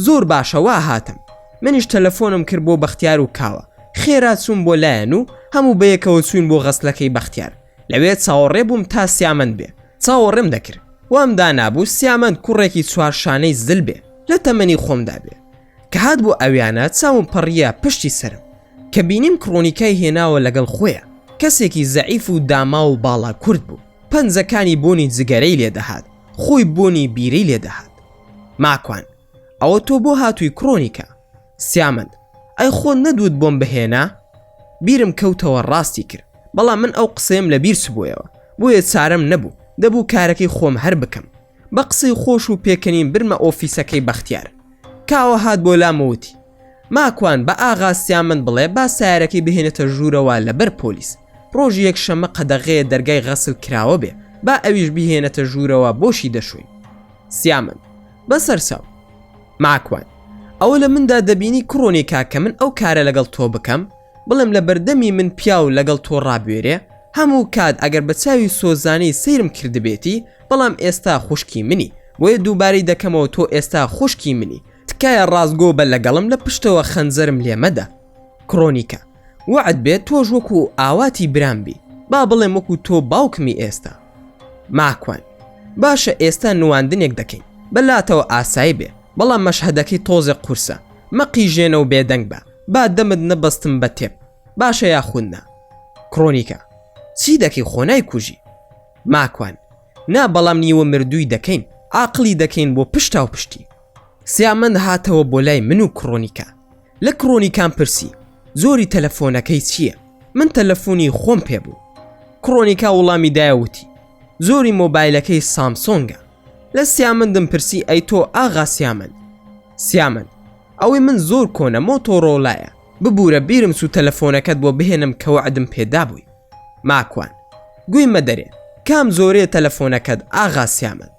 زۆر باشە، وا هاتم. منیش تەلەفۆنم کرد بۆ بەختیار و کاوە، خێرا چوون بۆ لایەن و هەموو بەیەکەوە چوین بۆ غەسلەکەی بەختیار. لەوێ چاوەڕێ بووم تا سیامن بێ، چاوەڕێم دەکرد، وامدا نابوو سیامەند کوڕێکی چوارشانەی زل بێ لە تەمەنی خۆمدا بێ کە هات بۆ ئەویانە چاوم پەڕیە پشتی سرم کە بینیم کڕۆنیکای هێناوە لەگەڵ خۆیە کەسێکی زەعیف و داما و باڵا کورد بوو پەنجەکانی بۆنی جگەرەی لێدەهات خۆی بۆنی بیرەی لێدەهات ماکوان ئەوە تۆ بۆ هاتووی کڕۆنیکە سیامەند ئەی خۆ نەدوت بۆم بهێنا بیرم کەوتەوە ڕاستی کرد بەڵام من ئەو قسەیم لە بیر سبوویەوە بۆیە چارەم نەبوو دەبوو کارەکەی خۆم هەر بکەم بە قسەی خۆش و پێکەنین برمە ئۆفیسەکەی بەختیار کاوە هات بۆ لامەوتی ماکوان بە ئاغا سیامەند بڵێ با سیارەکەی بهێنێتە ژوورەوە لەبەر پۆلیس ڕۆژی یەکشەممە قەدەغەیە دەرگای غەسل کراوە بێ با ئەویش بهێنێتە ژوورەوە بۆشی دەشوین سیامەند بەسەر ساو ماکوان ئەوە لە مندا دەبینی کڕۆنیکا کە من ئەو کارە لەگەڵ تۆ بکەم بڵێم لە بەردەمی من پیا و لەگەڵ تۆ ڕابێرێ هەموو کات ئەگەر بە چاوی سۆزانەی سەیرم کردبێتی بەڵام ئێستا خوشکی منی بۆیە دووبارەی دەکەمەوە تۆ ئێستا خوشکی منی تکایە ڕازگۆ بە لەگەڵم لە پشتەوە خەنجەرم لێمەدا کڕۆنیکە وعد بێت تۆش وەکو ئاواتی برامبی با بڵێم وەکو تۆ باوکمی ئێستا ماکوان باشە ئێستا نواندنێک دەکەین بەلاتەوە ئاسایی بێ بەڵام مەشهەدەکەی تۆزێ قورسە مەقیژێنە و بێدەنگ بە با دەمت نەبەستم بە تێب باشە یاخودنا کڕۆنیکە چی دەکەی خۆنای کوژی ماکوان نا بەڵام نیوە مردووی دەکەین عاقلی دەکەین بۆ پشتا و پشتی سیامەند هاتەوە بۆ لای من و کڕۆنیکە لە کڕۆنیکان پرسی زۆری تەلەفۆنەکەی چییە من تەلەفۆنی خۆم پێبوو کڕۆنیکا وڵامی دایەوتی زۆری مۆبایلەکەی سامسۆنگە لە سیامەندم پرسی ئەی تۆ ئاغا سیامەند ئەوەی من زۆر کۆنە مۆتۆڕۆڵایە ببوورە بیرم سو تەلەفۆنەکەت بۆ بهێنم کە وعدم پێدا بووی ماکوان گوێمە دەرێ کام زۆرەیە تەلەفۆنەکەت ئاغا سیامەند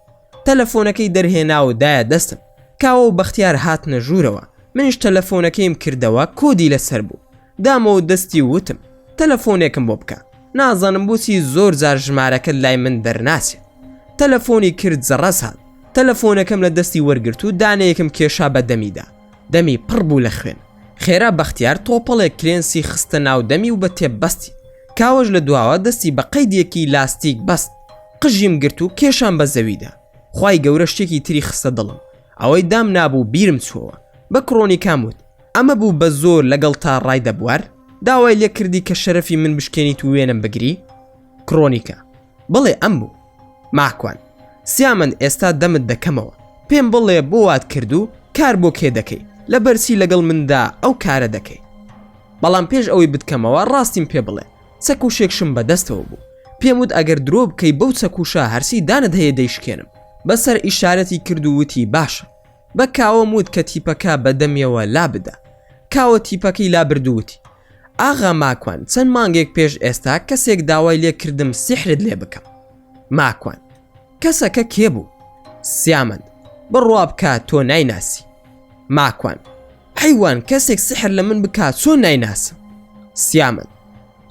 تەلەفۆنەکەی دەرهێناوە دایە دەستم کاوە و بەختیار هاتنە ژوورەوە منش تەلەفۆنەکەیم کردەوە کۆدی لەسەر بوو دامەوە دەستی وتم تەلەفۆنێکم بۆ بکە نازانم بۆچی زۆر جار ژمارەکەت لای من دەرناسێت تەلەفۆنی کرد زەڕەس هات تەلەفۆنەکەم لە دەستی وەرگرت و دانەیەکم کێشا بە دەمیدا دەمی پڕ بوو لە خوێن خێرا بەختیار تۆپەڵێک کرێنسی خستە ناو دەمی و بە تێب بەستی کاوەش لە دواوە دەستی بە قەیدێکی لاستیک بەست قژیم گرت و کێشان بە زەویدا خوای گەورە شتێکی تری خستە دڵم ئەوەی دام نابوو بیرم چووەوە بە کڕۆنیکام وت ئەمە بوو بە زۆر لەگەڵ تا ڕای دەبوار داوای لێ کردی کە شەرەفی من بشکێنیت و وێنم بگری کڕۆنیکە بڵێ ئەم بوو ماکوان سیامەند ئێستا دەمت دەکەمەوە پێم بڵێ بۆ وات کردو کار بۆ کێ دەکەی لە بەرچی لەگەڵ مندا ئەو کارە دەکەی بەڵام پێش ئەوەی بتکەمەوە ڕاستیم پێ بڵێ چەکوشێکشم بەدەستەوە بوو پێم وت ئەگەر درۆ بکەی بەو چەکوشە هەرسی دانت هەیە دەیشکێنم بەسەر ئیشارەتی کرد و وتی باشە بە کاوە وت کە تیپەکە بەدەمیەوە لا بدە کاوە تیپەکەی لا بردووتی ئاغا ماکوان چەند مانگێک پێش ئێستا کەسێک داوای لێ کردم سیحرت لێ بکەم ماکوان کەسەکە کێ بوو سیامەند بڕوا بکە تۆ نایناسی ماکوان حیوان کەسێک سحر لە من بکات چۆن نایناسم سیامەند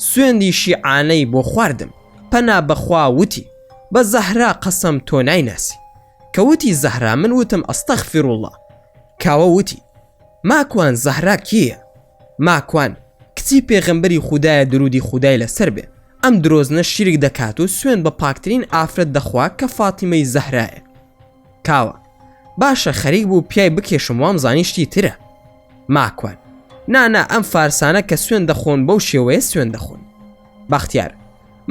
سوێندی شیعانەی بۆ خواردم پەنا بەخوا وتی بە زەهرا قەسەم تۆ نایناسی کە وتی زەهرا من وتم ئەستەغفیرولڵا کاوە وتی ماکوان زەهرا کییە ماکوان کچی پێغەمبەری خودایە درودی خودای لەسەر بێ ئەم درۆزنە شیرک دەکات و سوێن بە پاکترین ئافرەت دەخوا کە فاتیمەی زەهرایە کاوە باشە خەریک بوو پیای بکێشم وام زانیشتی ترە ماکوان نانا ئەم فارسانە کە سوێن دەخۆن بەو شێوەیە سوێن دەخۆن بەختیار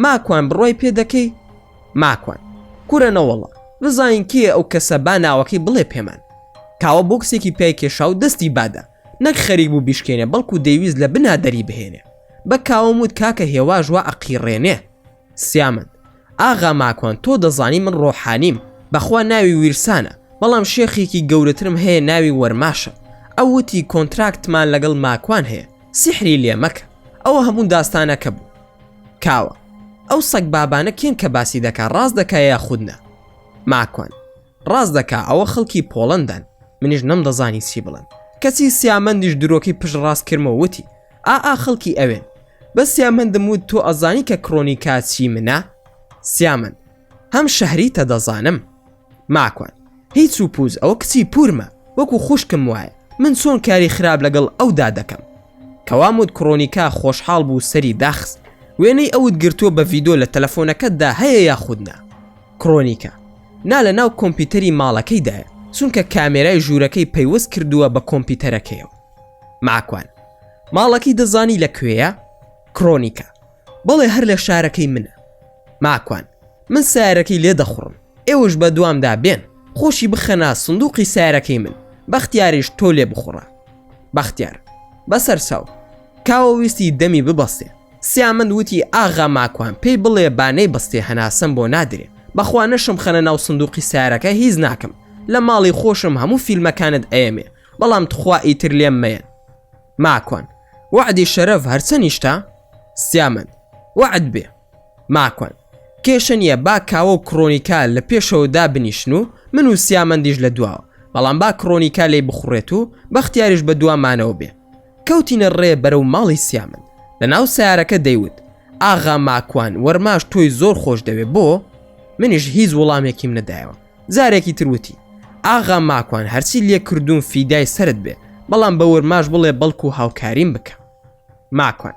ماکوان بڕۆی پێ دەکەی ماکوان کوورە نەوەڵە بزانین کێ ئەو کەسە با ناوەکەی بڵێ پێمان کاوە بۆکسێکی پێی کێشا و دەستی بادا نەک خەریک بوو بیشکێنێ بەڵکو دەیویست لە بنادەری بهێنێ بە کاوەموت کاکە هێواژ وا ئەقیڕێنێ سیامەند ئاغا ماکوان تۆ دەزانی من ڕۆحانیم بەخوا ناوی ویرسانە بەڵام شێخێکی گەورەترم هەیە ناوی وەرماشە ئەو وتی کۆنتراکتمان لەگەڵ ماکوان هەیە سیحری لێ مەکە ئەوە هەموو داستانەکە بوو کاوە ئەو سەگ بابانە کێن کە باسی دەکا ڕاست دەکا یا خودنا ماکوان ڕاست دەکا ئەوە خەڵکی پۆڵەندان منیش نەمدەزانی چی بڵێم کەچی سیامەندیش درۆکی پشت ڕاست کردمە وتی ئا خەڵکی ئەوێن بە سیامەندم وت تۆ ئەزانی کە کڕۆنیکا چی منە سیامەند هەم شەهریتە دەزانم ماکوان هیچ و پوز ئەوە کچی پورمە وەکو خوشکم وایە من چۆن کاری خراپ لەگەڵ ئەودا دەکەم کەواموت کڕۆنیکا خۆشحاڵ بوو سەری داخست وێنەی ئەوت گرتووە بە ڤیدۆ لە تەلەفۆنەکەتدا هەیە یا خودنا کڕۆنیکا نا لە ناو کۆمپیوتەری ماڵەکەیدایە چونکە کامێرای ژوورەکەی پەیوەست کردووە بە کۆمپیوتەرەکەیەوە. ماکوان ماڵەکەی دەزانی لەکوێیە؟ کرۆنیکە بەڵێ هەر لە شارەکەی منە. ماکوان من سیارەکەی لێ دەخوڕم، ئێوەش بە دوامدا بێن خۆشی بخەنە سندوقی سیارەکەی من، بەختیاریش تۆ لێ بخوڕە. بەختیار بەسەر ساو کاوە ویستی دەمی ببەستێ. سیامەند وتی ئاغا ماکوان پێی بڵێ بانەی بەستێ هەناسەم بۆ نادرێ، بەخوا نەشم خەنە ناو سندوقی سیارەکە هیچ ناکەم، لە ماڵی خۆشم هەموو فیلمەکانت ئەیەمێ، بەڵام تخوا ئیتر لێم مەیەن. ماکوان وعدی شەرەف هەرچەنیشتا؟ سیامەند وعد بێ. ماکوان کێشە نییە، با کاوە و کرۆنیکا لە پێشەوەدا بنیشن و من و سیامەندیش لە دواوە، بەڵام با کرۆنیکا لێی بخوڕێت و بەختیاریش بە دوامانەوە بێ. کەوتینە ڕێ بەرەو ماڵی سیامەند. لە ناو سیارەکە دەیوت ئاغا ماکوان وەرماش تۆی زۆر خۆش دەوێ بۆ؟ منیش هیچ وەڵامێکیم نەدایەوە. جارێکی تروتی ئاغا ماکوان هەرچی لێ کردوون فیدای سرت بێ، بەڵام بە وەرماش بڵێ بەڵکو و هاوکاریم بکە. ماکوان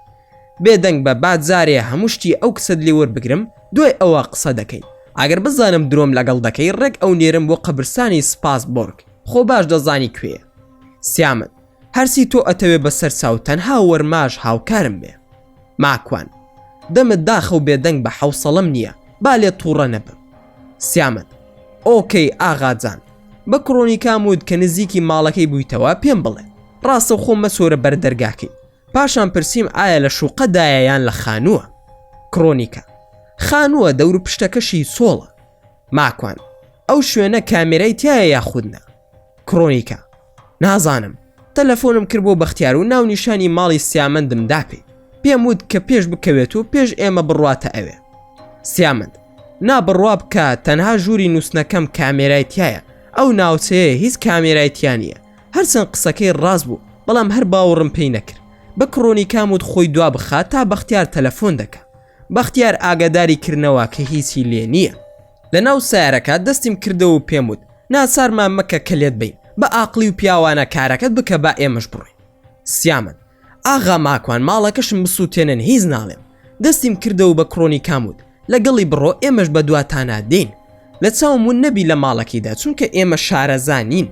بێدەنگ بە بعد جارێ هەموو شتی ئەو کسەت لێ وەربگرم، دوای ئەوە قسە دەکەین. ئەگەر بزانم درۆم لەگەڵ دەکەی ڕێک ئەو نێرم بۆ قەبرستانی سپاسبۆرگ، خۆ باش دەزانی کوێیە. سیامەند هەرچی تۆ ئەتەوێ بەسەر چاو تەنها وەرماش هاوکارم بێ. ماکوان دەمت داخە و بێدەنگ بە حەوسەڵەم نییە، با لێ تووڕە نەبم. سیامەند ئۆکەی ئاغاجان، بە کرۆنیکام وت کە نزیکی ماڵەکەی بوویتەوە پێم بڵێ، ڕاستە خۆم مەسۆرە بەردەرگاکەی. پاشان پرسییم ئایا لە شوقەدایە یان لە خانووە؟ کرۆنیکە خانووە دەور و پشتەکەشی سۆڵە. ماکوان ئەو شوێنە کامێرای تایە یاخودنا؟ کرۆنیکە نازانم، تەلەفۆنم کرد بۆ بەختیار و ناو نیشانی ماڵی سیامەندم داپێ، پێم وت کە پێش بکەوێت و پێش ئێمە بڕواتە ئەوێ. سیامەند نابڕوا بکە، تەنها ژووری نووسنەکەم کامێرای تایە، ئەو ناوچەیە هیچ کامێرای تیانە. هەرچەند قسەکەی ڕاست بوو، بەڵام هەر باوەڕم پێی نەکرد. بە کرۆنیکام وت خۆی دوا بخات تا بەختیار تەلەفۆن دەکە. بەختیار ئاگاداری کردنەوە کە هیچی لێ نییە. لە ناو سیارەکە دەستیم کردەوە و پێم وت ناچارمان مەکە کە لێت بین، بە ئاقلی و پیاوانە کارەکەت بکە با ئێمەش بڕۆین. سیامەند ئاغا ماکوان ماڵەکەشم بسووتێنن هیچ ناڵێم. دەستیم کردەوە بە کرۆنیکام وت لەگەڵی بڕۆ ئێمەش بە دواتانە دێین، لە چاوم ون نەبی لە ماڵەکەیدا چونکە ئێمە شارەزانین.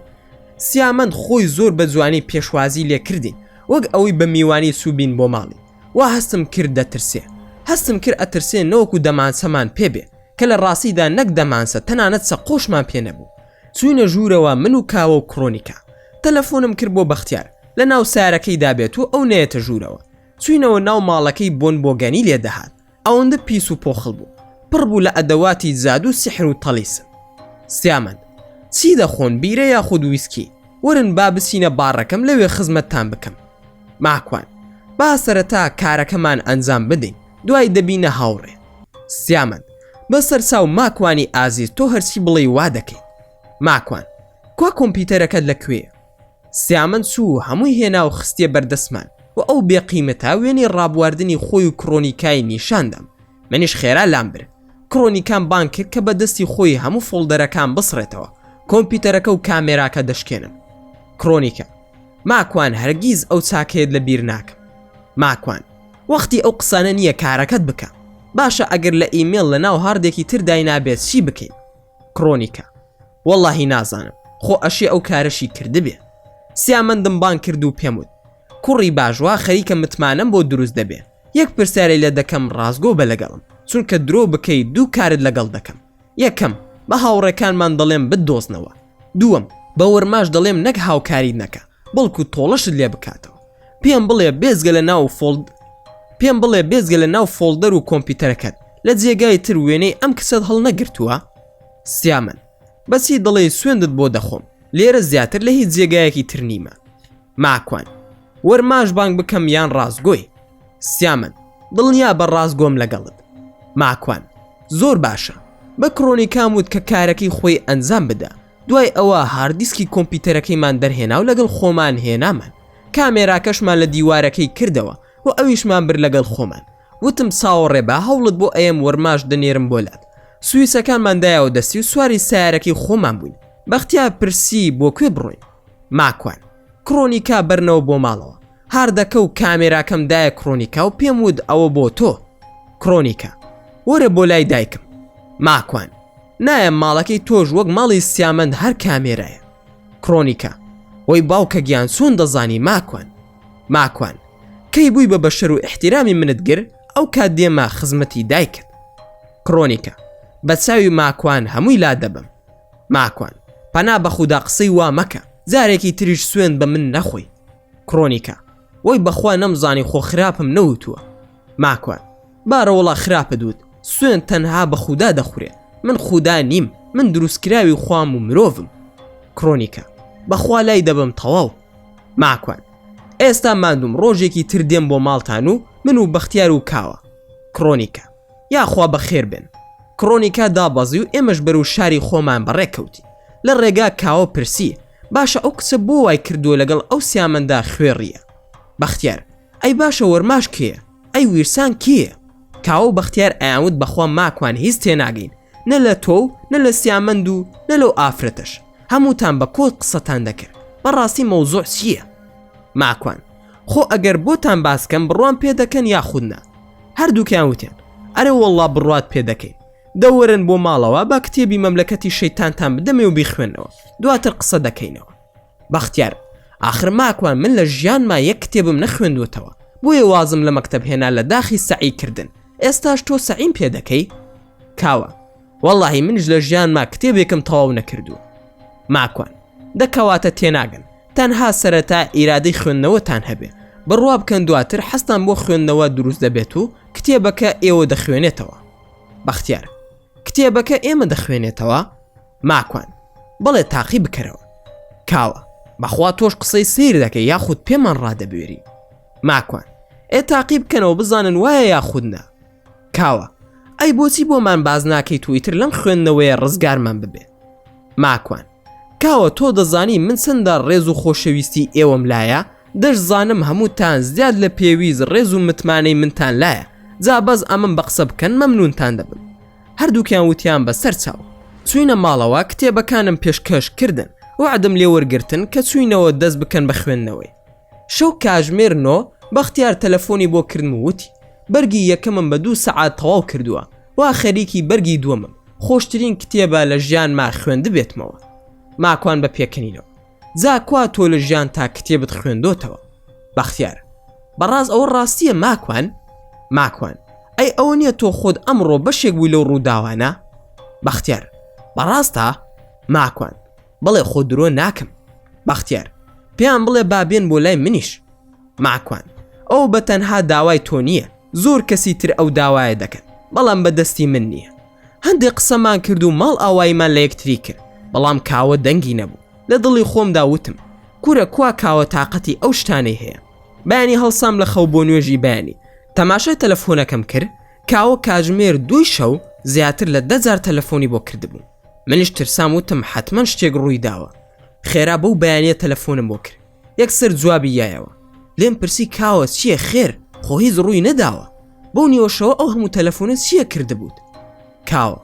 سیامەند خۆی زۆر بە جوانی پێشوازی لێ کردین، وەک ئەوەی بە میوانی سوبین بۆ ماڵی. وا هەستم کرد دەترسێ، هەستم کرد ئەترسێ نەوەکو دەمانسەمان پێبێ، کە لە ڕاستیدا نەک دەمانسە تەنانەت سەقۆشمان پێ نەبوو. چوینە ژوورەوە من و کاوە و کرۆنیکا. تەلەفۆنم کرد بۆ بەختیار لە ناو سیارەکەی دابێت و ئەو نەیەتە ژوورەوە. چوینەوە ناو ماڵەکەی بۆن بۆگەنی لێ دەهات، ئەوەندە پیس و پۆخڵ بوو، پڕ بوو لە ئەدەواتی زاد و سحر و تەڵیسم. سیامەند چی دەخۆن، بیرە یاخود ویسکی؟ وەرن با بچینە باڕەکەم لەوێ خزمەتتان بکەم. ماکوان با سەرەتا کارەکەمان ئەنجام بدەین، دوای دەبینە هاوڕێ. سیامەند بەسەر چاو ماکوانی ئازیز تۆ هەرچی بڵێ وا دەکەی. ماکوان کوا کۆمپیوتەرەکەت لەکوێ؟ سیامەند چوو هەمووی هێنا و خستیە بەردەسمان و ئەو بێقیمەتە وێنەی ڕابواردنی خۆی و کرۆنیکای نیشاندەم. منیش خێرا لام برد. کرۆنیکان بان کرد کە بەدەستی خۆی هەموو فۆڵدەرەکان بسڕێتەوە، کۆمپیوتەرەکە و کامێراکە دەشکێنم. کرۆنیکە ماکوان هەرگیز ئەو چاکەیەت لە بیر ناکەم. ماکوان وەختی ئەو قسانە نییە، کارەکەت بکە. باشە ئەگەر لە ئیمێل لە ناو هاردێکی تردای نابێت چی بکەین؟ کرۆنیکە وەڵڵاهی نازانم، خۆ ئەشێ ئەو کارەشی کردبێ. سیامەندم بان کرد و پێم وت کوڕی باشوا خەریکە متمانم بۆ دروست دەبێ. یەک پرسیارەی لە دەکەم ڕازگۆ بە لەگەڵم، چونکە درۆ بکەی دوو کارت لەگەڵ دەکەم. یەکەم بە هاوڕێکانمان دەڵێم بدۆزنەوە، دووەم بە وەرماش دەڵێم نەک هاوکاری نەکە، بەڵکو تۆڵەشت لێ بکاتەوە. پێم بڵێ بێزگە لە ناو فۆڵدەر و کۆمپیوتەرەکەت لە جێگای تر وێنەی ئەم کەسەت هەڵ نەگرتووە؟ سیامەند بەچی دڵێ سوێندت بۆ دەخۆم، لێرە زیاتر لە هیچ جێگایەکی تر نیمە. ماکوان وەرماش بانگ بکەم یان ڕازگۆی؟ سیامەند دڵنیا بە ڕازگۆم لەگەڵت. ماکوان زۆر باشە. بە کرۆنیکام وت کە کارەکەی خۆی ئەنجام بدە، دوای ئەوە هاردیسکی کۆمپیوتەرەکەیمان دەرهێنا و لەگەڵ خۆمان هێنامان، کامێراکەشمان لە دیوارەکەی کردەوە و ئەویشمان بر لەگەڵ خۆمان. وتم چاوەڕێ بە هەوڵت بۆ ئەم وەرماش دەنێرم بۆلات. سویسەکانمان دایەوە دەستی و سواری سیارەکەی خۆمان بووین. بەختیار پرسی بۆ کوێ بڕۆین؟ ماکوان کرۆنیکا بەرنەوە بۆ ماڵەوە، هاردەکە و کامێراکەم دایە کرۆنیکا و پێم وت ئەوە بۆ تۆ. کرۆنیکا وەرە بۆ لای دایکم. ماکوان نایە ماڵەکەی تۆش وەک ماڵی سیامەند هەر کامێرایە. کڕۆنیکە وەی باوکە گیان سوون دەزانی ماکوان کەی بووی بە بەشەر و احتیرامی منت گر ئەو کات دێمە خزمەتی دایکت. کڕۆنیکە بە چاوی ماکوان هەمووی لا دەبم. ماکوان پەنا بەخودا قسەی وا مەکە، جارێکی تریش سوێن بە من نەخۆی. کڕۆنیکە وەی بەخوا نەمزانی خۆ خراپم نەوتووە. ماکوان بارە وڵا خراپە دوت، سوێن تەنها بە خودا دەخورێ، من خودا نیم، من دروستکراوی خوام و مرۆڤم. کڕۆنیکە بەخوا لای دەبم تەواو. ماکوان ئێستا مادوم ڕۆژێکی تر دێم بۆ ماڵتان و من و بەختیار و کاوە. کڕۆنیکە یاخوا بەخێر بن. کڕۆنیکە دابەزی و ئێمەش بەرەو شاری خۆمان بەڕێکەوتی. لە ڕێگا کاوە پرسی باشە ئەو کچە بۆ وای کردووە لەگەڵ ئەو سیامەندا خوێڕیە. بەختیار ئەی باشە وەرماش کێیە؟ ئەی ویرسان کێیە؟ کاوە و بەختیار ئەیانوت بەخوا ماکوان هیچ تێناگەین، نە لە تۆ و نە لە سیامەند و نە لەو ئافرەتەش، هەمووتان بە کۆ قسەتان دەکرد. بەڕاستی مەوزوع چییە؟ ماکوان خۆ ئەگەر بۆتان باسکەم بڕوان پێ دەکەن یاخودنا؟ هەردووکیان وتیان ئەرێ وەڵڵا بڕوات پێ دەکەین، دەوەرن بۆ ماڵەوە با کتێبی مەملەکەتی شەیتانتان بدەمێ و بیخوێنەوە، دواتر قسە دەکەینەوە. بەختیار ئاخر ماکوان من لە ژیانما یەک کتێبم نەخوێندوتەوە، بۆیە وازم لە مەکتەب هێنا لە داخی سەعی کردن، ئێستاش تۆ سەعیم پێ دەکەی؟ کاوە وەڵڵاهی منش لە ژیانما کتێبێکم تەواو نەکردووە. ماکوان دەکەواتە تێناگەن، تەنها سەرەتا ئیرادەی خوێندنەوەتان هەبێ، بڕوا بکەن دواتر حەستان بۆ خوێندنەوە دروست دەبێت و کتێبەکە ئێوە دەخوێنێتەوە. بەختیار کتێبەکە ئێمە دەخوێنێتەوە؟ ماکوان بەڵێ تاقی بکەرەوە. کاوە بەخوا تۆش قسەی سیر دەکەی یاخود پێمان ڕادەبوێری. ماکوان تاقی بکەنەوە بزانن وایە یاخودنا. کاوە ئەی بۆچی بۆمان باز ناکەی تویتر لەم خوێندنەوەیە ڕزگارمان ببێ؟ ماکوان کاوە تۆ دەزانی من چەندە ڕێز و خۆشەویستی ئێوەم لایە، دەشزانم هەمووتان زیاد لە پێویست ڕێز و متمانەی منتان لایە، جا بەس ئەمن بە قسە بکەن مەمنونتان دەبم. هەردووکیان وتیان بەسەر چاو. چوینە ماڵەوە کتێبەکانم پێشکەش کردن، وعدم لێ وەرگرتن کە چوینەوە دەست بکەن بە خوێندنەوەی. شەو کاژمێر نۆ بەختیار تەلەفۆنی بۆ کردم و وتی بەرگی یەکەمم بە 2 سەعات تەواو کردووە، وا خەریکی بەرگی دووەمم، خۆشترین کتێبە لە ژیانما خوێندە بێتمەوە. ماکوان بە پێکەنینەوە جا کوا تۆ لە ژیان تا کتێبت خوێندۆتەوە؟ بەختیار بەڕاست ئەوە ڕاستیە ماکوان؟ ماکوان ئەی ئەوە نییە تۆ خۆت ئەمڕۆ بەشێک بووی لەو ڕووداوانە؟ بەختیار بەڕاستە؟ ماکوان بەڵێ خۆ درۆ ناکەم. بەختیار پێیان بڵێ بابێن بۆ لای منیش. ماکوان ئەو بە تەنها داوای تۆ نییە، زۆر کەسی تر ئەو داوایە دەکەن، بەڵام بەدەستی من نییە. هەندێک قسەمان کرد و ماڵ ئاوایمان لە یەکتری کرد، بەڵام کاوە دەنگی نەبوو. لە دڵی خۆمدا وتم کورە کوا کاوە تااقەتی ئەو شتانەی هەیە. بەیانی هەڵسام لە خەو بۆ نوێژی بەیانی، تەماشای تەلەفۆنەکەم کرد، کاوە کاژمێر 2 شەو زیاتر لە 10,000 تەلەفۆنی بۆ کردبوو. منیش ترسام وتم حتمما شتێک ڕووی داوە. خێرا بەو بەیانیە تەلەفۆنم بۆ کرد، یەکسەر جوابی یایەوە. لێم پرسی کاوە چییە خێر؟ خۆ هیچ ڕووی نەداوە، بەو نیوەشەوە ئەو هەموو تەلەفۆنە چییە کردبووت؟ کاوە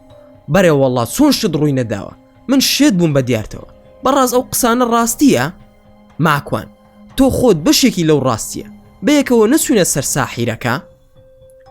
بەرێ وەڵڵا چۆن شت ڕووی نەداوە، من شێت بووم بە دیارتەوە، بەڕاست ئەو قسانە ڕاستیە؟ ماکوان تۆ خۆت بەشێکی لەو ڕاستیە، بەیەکەوە نەچوونە سەر ساحیرەکە؟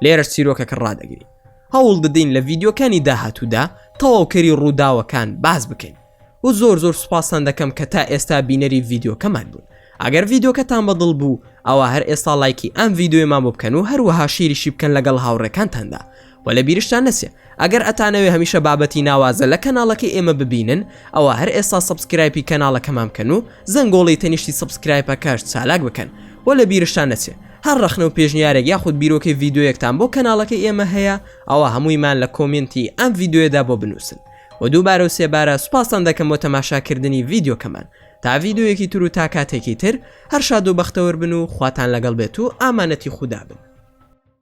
لێرەش چیرۆکەکە ڕدەگری. هەوڵ دەدەین لە ڤیدیۆکانی داهاتوودا تەواوکەری ڕووداوەکان باز بکەین و زۆر سوپاسان دەکەم کە تا ئێستا بینەری ڤیدیۆکەمان بوون. ئەگەر ڤیدیۆکەتان بەدڵ بوو ئەوە هەر ئێستا لایکی ئەم ڤیدیۆمان بۆ بکەن و هەروەها شیریشی بکەن لەگەڵ هاوڕێکانتاندا. و لە بیرشتان نەچێ ئەگەر ئەتانەوێ هەمیشە بابەتی ناوازە لە کەناڵەکەی ئێمە ببینن ئەوە هەر ئێستا سەبسکرایبی کەناڵەکەمان بکەن و زەنگۆڵی تەنیشتی سەبسکرایبەکەش چالاک بکەن. و لە بیرشتان نەچێ هەر ڕەخنە و پێشنیارێک یاخود بیرۆکەی ڤیدیۆیەکتان بۆ کەناڵەکەی ئێمە هەیە ئەوە هەموویمان لە کۆمنتی ئەم ڤیدیۆدا بۆ بنووسن. و دووبارە و سێبارە سوپاسان دەکەم بۆ تەماشاکردنی ڤیدیۆکەمان. تا ڤیدیۆیەکی تر و تا کاتێکی تر هەر شاد و بەختەوەر بن و خواتان لەگەڵ بێت و ئامانەتی خودا بن.